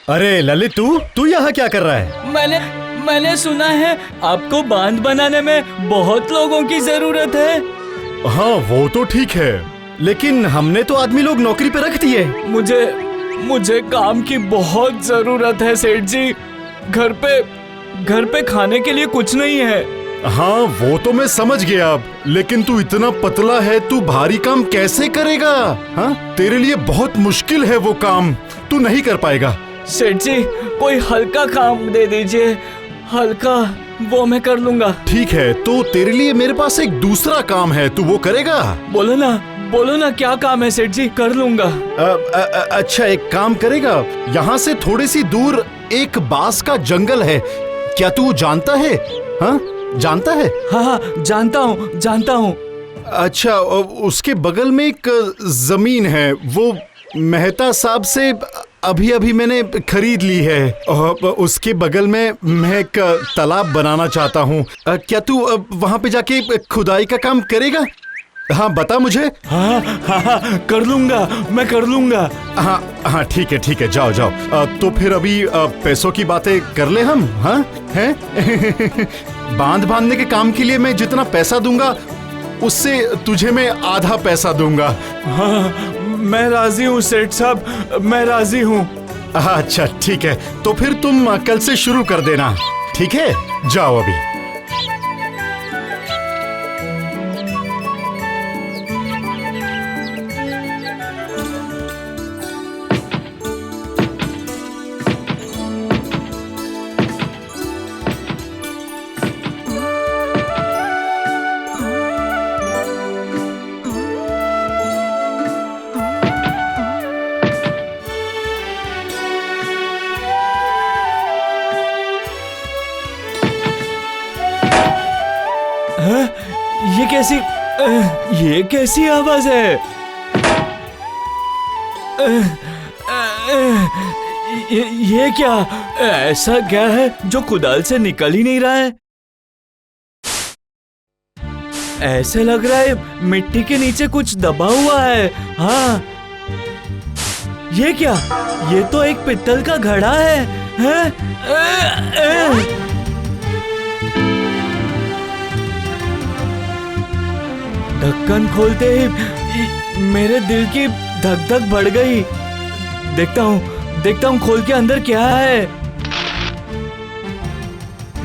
अरे ललित, तू यहाँ क्या कर रहा है? मैंने सुना है आपको बांध बनाने में बहुत लोगों की जरूरत है। हाँ वो तो ठीक है, लेकिन हमने तो आदमी लोग नौकरी पे रख दिए। मुझे काम की बहुत जरूरत है सेठ जी। घर पे खाने के लिए कुछ नहीं है। हाँ वो तो मैं समझ गया अब, लेकिन तू इतना पतला है, तू भारी काम कैसे करेगा? हाँ तेरे लिए बहुत मुश्किल है वो काम, तू नहीं कर पाएगा। सेठ जी कोई हल्का काम दे दीजिए, हल्का, वो मैं कर लूंगा। ठीक है, तो तेरे लिए मेरे पास एक दूसरा काम है, तू वो करेगा? बोलो ना क्या काम है सेठ जी, कर लूंगा। अच्छा एक काम करेगा, यहाँ से थोड़ी सी दूर एक बांस का जंगल है, क्या तू जानता है? हाँ जानता है? हाँ जानता हूँ। अच्छा उसके बगल में एक जमीन है, वो मेहता साहब से अभी मैंने खरीद ली है। उसके बगल में मैं एक तालाब बनाना चाहता हूँ। क्या तू वहाँ पे जाके खुदाई का काम करेगा? हाँ बता मुझे। हाँ कर लूंगा, मैं कर लूंगा। हाँ ठीक है, जाओ। तो फिर अभी पैसों की बातें कर ले हम। हाँ हैं? बांध बांधने के काम के लिए मैं जितना पैसा दूंगा उससे तुझे मैं आधा पैसा दूंगा। हाँ मैं राजी हूँ सेठ साहब, मैं राजी हूँ। अच्छा ठीक है, तो फिर तुम कल से शुरू कर देना, ठीक है? जाओ अभी। ये कैसी आवाज है? ये क्या, ऐसा क्या है जो कुदाल से निकल ही नहीं रहा है? ऐसे लग रहा है मिट्टी के नीचे कुछ दबा हुआ है। हाँ ये क्या, ये तो एक पित्तल का घड़ा है। ढक्कन खोलते ही मेरे दिल की धक धक बढ़ गई। देखता हूँ खोल के अंदर क्या है।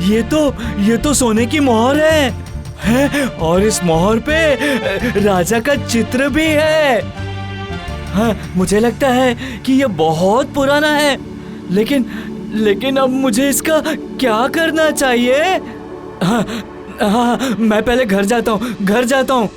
ये तो सोने की मोहर है और इस मोहर पे राजा का चित्र भी है। हाँ मुझे लगता है कि ये बहुत पुराना है, लेकिन अब मुझे इसका क्या करना चाहिए? हाँ मैं पहले घर जाता हूँ।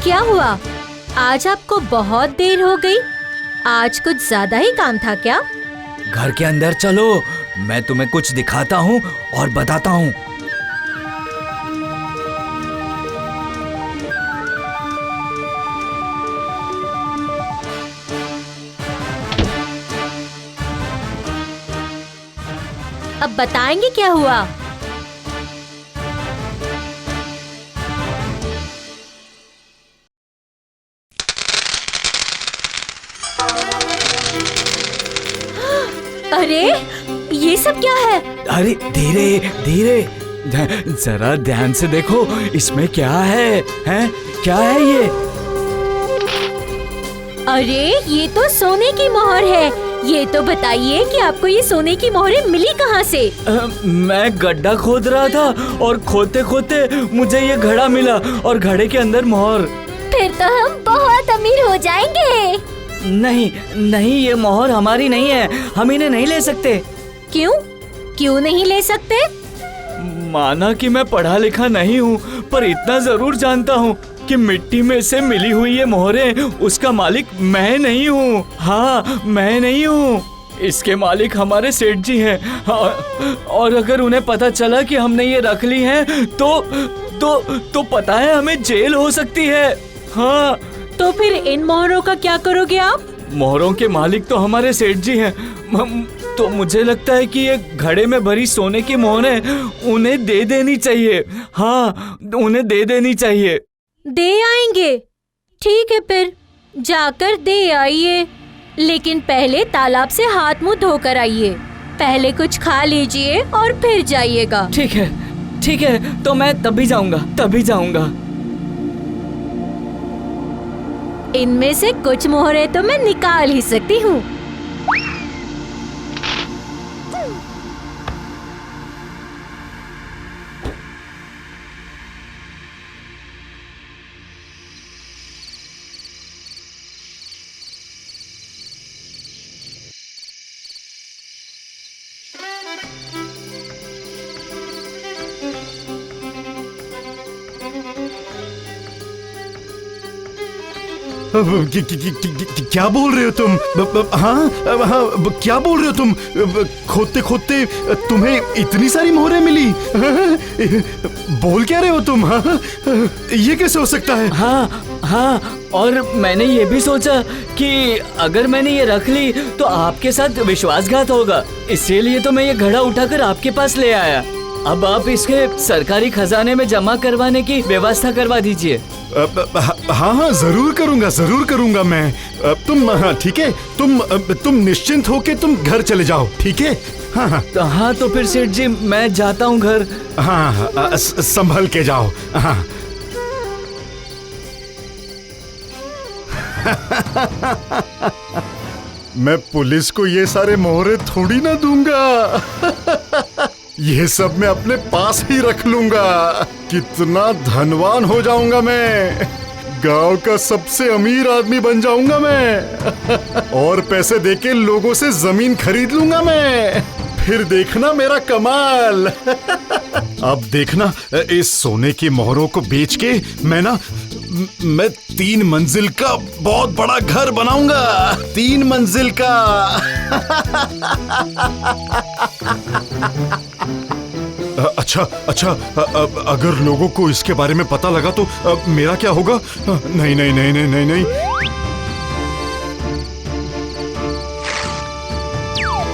क्या हुआ? आज आपको बहुत देर हो गई। आज कुछ ज्यादा ही काम था क्या? घर के अंदर चलो, मैं तुम्हें कुछ दिखाता हूँ और बताता हूँ। अब बताएंगे क्या हुआ? अरे ये सब क्या है? अरे धीरे जरा ध्यान से देखो, इसमें क्या है? क्या है ये? अरे ये तो सोने की मोहर है। ये तो बताइए कि आपको ये सोने की मोहरें मिली कहाँ से? मैं गड्ढा खोद रहा था और खोदते खोदते मुझे ये घड़ा मिला और घड़े के अंदर मोहर। फिर तो हम बहुत अमीर हो जाएंगे। नहीं, ये मोहर हमारी नहीं है, हम इन्हें नहीं ले सकते। क्यों नहीं ले सकते? माना कि मैं पढ़ा लिखा नहीं हूँ, पर इतना जरूर जानता हूँ कि मिट्टी में से मिली हुई ये मोहरें, उसका मालिक मैं नहीं हूँ। हाँ मैं नहीं हूँ, इसके मालिक हमारे सेठ जी हैं। और अगर उन्हें पता चला कि हमने ये रख ली हैं, तो पता है हमें जेल हो सकती है। हाँ तो फिर इन मोहरों का क्या करोगे आप? मोहरों के मालिक तो हमारे सेठ जी हैं। तो मुझे लगता है कि ये घड़े में भरी सोने की मोहरें उन्हें दे देनी चाहिए। हाँ, उन्हें दे देनी चाहिए। दे आएंगे, ठीक है फिर जाकर दे आइए, लेकिन पहले तालाब से हाथ मुंह धोकर आइए। पहले कुछ खा लीजिए और फिर जाइएगा। ठीक है, तो मैं तभी जाऊंगा। इनमें से कुछ मोहरें तो मैं निकाल ही सकती हूँ। क्या बोल रहे हो तुम? हाँ, क्या बोल रहे हो तुम? खोदते खोदते तुम्हें इतनी सारी मोहरें मिली? बोल क्या रहे हो तुम? हाँ, ये कैसे हो सकता है? हाँ, और मैंने ये भी सोचा कि अगर मैंने ये रख ली तो आपके साथ विश्वासघात होगा, इसीलिए तो मैं ये घड़ा उठाकर आपके पास ले आया। अब आप इसके सरकारी खजाने में जमा करवाने की व्यवस्था करवा दीजिए। हाँ, जरूर करूंगा मैं। तुम ठीक है, तुम निश्चिंत होके तुम घर चले जाओ, ठीक है? हाँ, तो फिर सेठ जी मैं जाता हूँ घर। हाँ, संभल के जाओ। हाँ। मैं पुलिस को ये सारे मोहरे थोड़ी ना दूंगा। ये सब मैं अपने पास ही रख लूंगा। कितना धनवान हो जाऊंगा मैं, गांव का सबसे अमीर आदमी बन जाऊंगा मैं। और पैसे देके लोगों से जमीन खरीद लूंगा मैं। फिर देखना मेरा कमाल। अब देखना, इस सोने की मोहरों को बेच के मैं 3 मंजिल का बहुत बड़ा घर बनाऊंगा। 3 मंजिल का। अच्छा, अगर लोगों को इसके बारे में पता लगा तो मेरा क्या होगा? नहीं।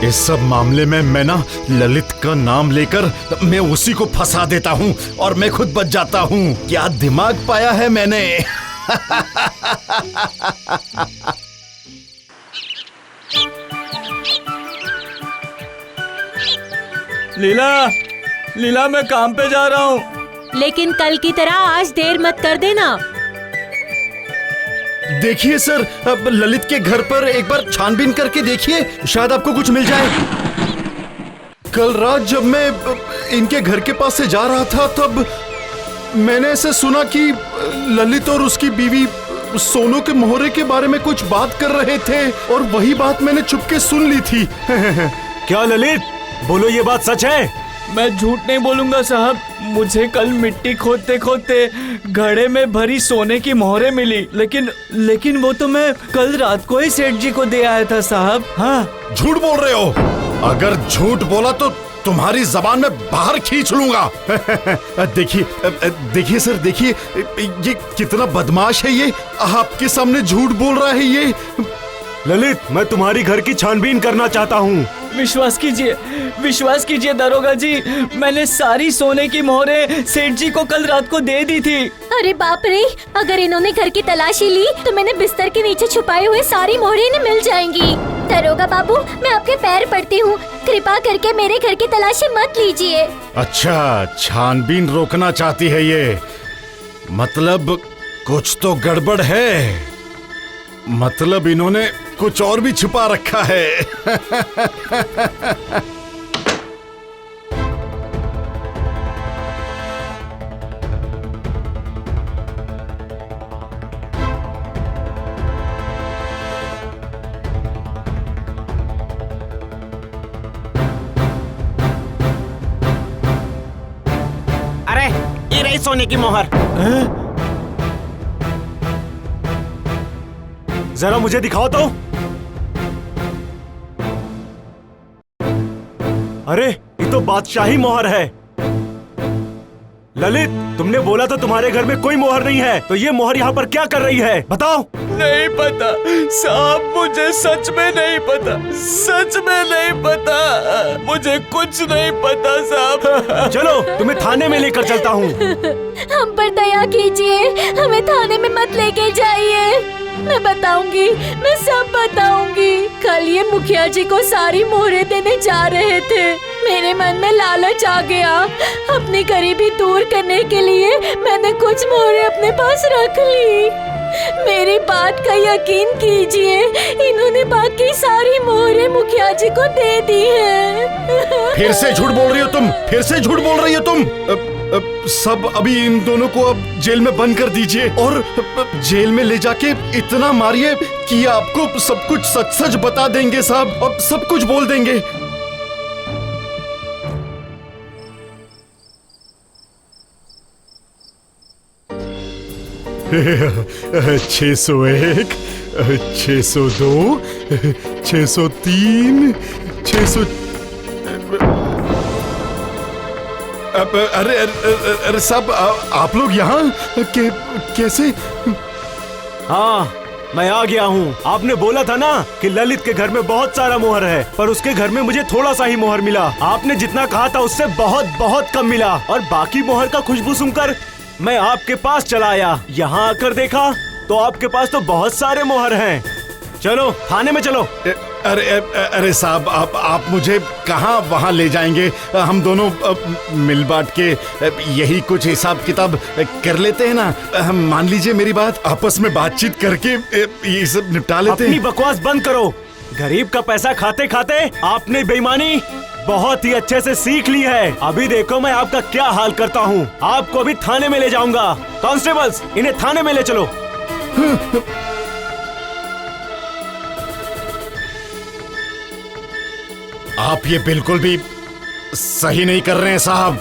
इस सब मामले में मैं ना ललित का नाम लेकर मैं उसी को फंसा देता हूँ और मैं खुद बच जाता हूँ। क्या दिमाग पाया है मैंने। लीला, मैं काम पे जा रहा हूँ। लेकिन कल की तरह आज देर मत कर देना। देखिए सर, अब ललित के घर पर एक बार छानबीन करके देखिए, शायद आपको कुछ मिल जाए। कल रात जब मैं इनके घर के पास से जा रहा था तब मैंने ऐसे सुना कि ललित और उसकी बीवी सोनू के मोहरे के बारे में कुछ बात कर रहे थे और वही बात मैंने चुपके सुन ली थी। क्या ललित, बोलो ये बात सच है? मैं झूठ नहीं बोलूंगा साहब। मुझे कल मिट्टी खोदते खोदते घड़े में भरी सोने की मोहरें मिली, लेकिन वो तो मैं कल रात को ही सेठ जी को दे आया था साहब। हाँ। झूठ बोल रहे हो? अगर झूठ बोला तो तुम्हारी जबान में बाहर खींच लूंगा। देखिए सर, देखिए ये कितना बदमाश है। ये आपके सामने झूठ बोल रहा है ये। ललित, मैं तुम्हारी घर की छानबीन करना चाहता हूँ। विश्वास कीजिए दरोगा जी, मैंने सारी सोने की मोहरें सेठ जी को कल रात को दे दी थी। अरे बाप रे, अगर इन्होंने घर की तलाशी ली तो मैंने बिस्तर के नीचे छुपाए हुए सारी मोहरें इन्हें मिल जाएंगी। दरोगा बाबू, मैं आपके पैर पड़ती हूँ, कृपा करके मेरे घर की तलाशी मत लीजिए। अच्छा, छानबीन रोकना चाहती है ये? मतलब कुछ तो गड़बड़ है। मतलब इन्होंने कुछ और भी छुपा रखा है। अरे ये रही सोने की मोहर। जरा मुझे दिखाओ तो। अरे ये तो बादशाही मोहर है। ललित, तुमने बोला था तुम्हारे घर में कोई मोहर नहीं है, तो ये मोहर यहाँ पर क्या कर रही है? बताओ। नहीं पता साहब, मुझे सच में नहीं पता, सच में नहीं पता, मुझे कुछ नहीं पता साहब। चलो तुम्हें थाने में लेकर चलता हूँ। हम पर दया कीजिए, हमें थाने में मत लेके जाइए। मैं बताऊंगी, मैं सब बताऊंगी। कल ये मुखिया जी को सारी मोहरें देने जा रहे थे। मेरे मन में लालच आ गया। अपनी गरीबी दूर करने के लिए मैंने कुछ मोहरें अपने पास रख ली। मेरी बात का यकीन कीजिए, इन्होंने बाकी सारी मोहरें मुखिया जी को दे दी है। फिर से झूठ बोल रही हो तुम, फिर से झूठ बोल रही हो तुम। सब अभी इन दोनों को अब जेल में बंद कर दीजिए और जेल में ले जाके इतना मारिए कि आपको सब कुछ सच सच बता देंगे साहब। अब सब कुछ बोल देंगे। छः 601, 602, 603, 600। अरे साहब, आप लोग यहाँ कैसे? हाँ, मैं आ गया हूँ। आपने बोला था ना कि ललित के घर में बहुत सारा मोहर है, पर उसके घर में मुझे थोड़ा सा ही मोहर मिला। आपने जितना कहा था उससे बहुत बहुत कम मिला, और बाकी मोहर का खुशबू सुनकर मैं आपके पास चला आया। यहाँ आकर देखा तो आपके पास तो बहुत सारे मोहर हैं। चलो थाने में चलो। अरे साहब, आप मुझे कहाँ वहाँ ले जाएंगे? हम दोनों मिल बांट के यही कुछ हिसाब किताब कर लेते हैं ना। मान लीजिए मेरी बात, आपस में बातचीत करके ये सब निपटा लेते हैं। अपनी बकवास बंद करो। गरीब का पैसा खाते खाते आपने बेईमानी बहुत ही अच्छे से सीख ली है। अभी देखो मैं आपका क्या हाल करता हूँ। आपको अभी थाने में ले जाऊंगा। कांस्टेबल्स, इन्हें थाने में ले चलो। आप ये बिल्कुल भी सही नहीं कर रहे हैं साहब।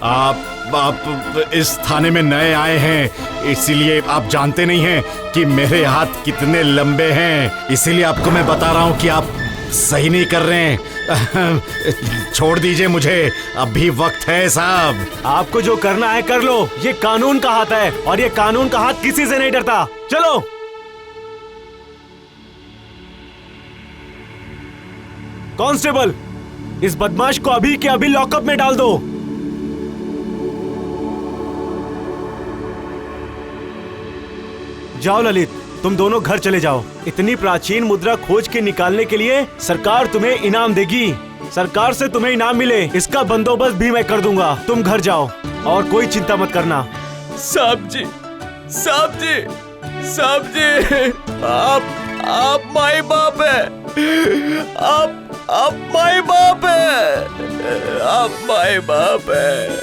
आप इस थाने में नए आए हैं, इसीलिए आप जानते नहीं हैं कि मेरे हाथ कितने लंबे हैं। इसीलिए आपको मैं बता रहा हूँ कि आप सही नहीं कर रहे हैं। छोड़ दीजिए मुझे, अभी वक्त है साहब। आपको जो करना है कर लो। ये कानून का हाथ है और ये कानून का हाथ किसी से नहीं डरता। चलो। कांस्टेबल, इस बदमाश को अभी के अभी लॉकअप में डाल दो। जाओ ललित, तुम दोनों घर चले जाओ। इतनी प्राचीन मुद्रा खोज के निकालने के लिए सरकार तुम्हें इनाम देगी। सरकार से तुम्हें इनाम मिले, इसका बंदोबस्त भी मैं कर दूंगा। तुम घर जाओ और कोई चिंता मत करना। साहब जी, साहब जी, साहब जी, आप माई बाप है। आप माई बाप है। आप माई बाप है।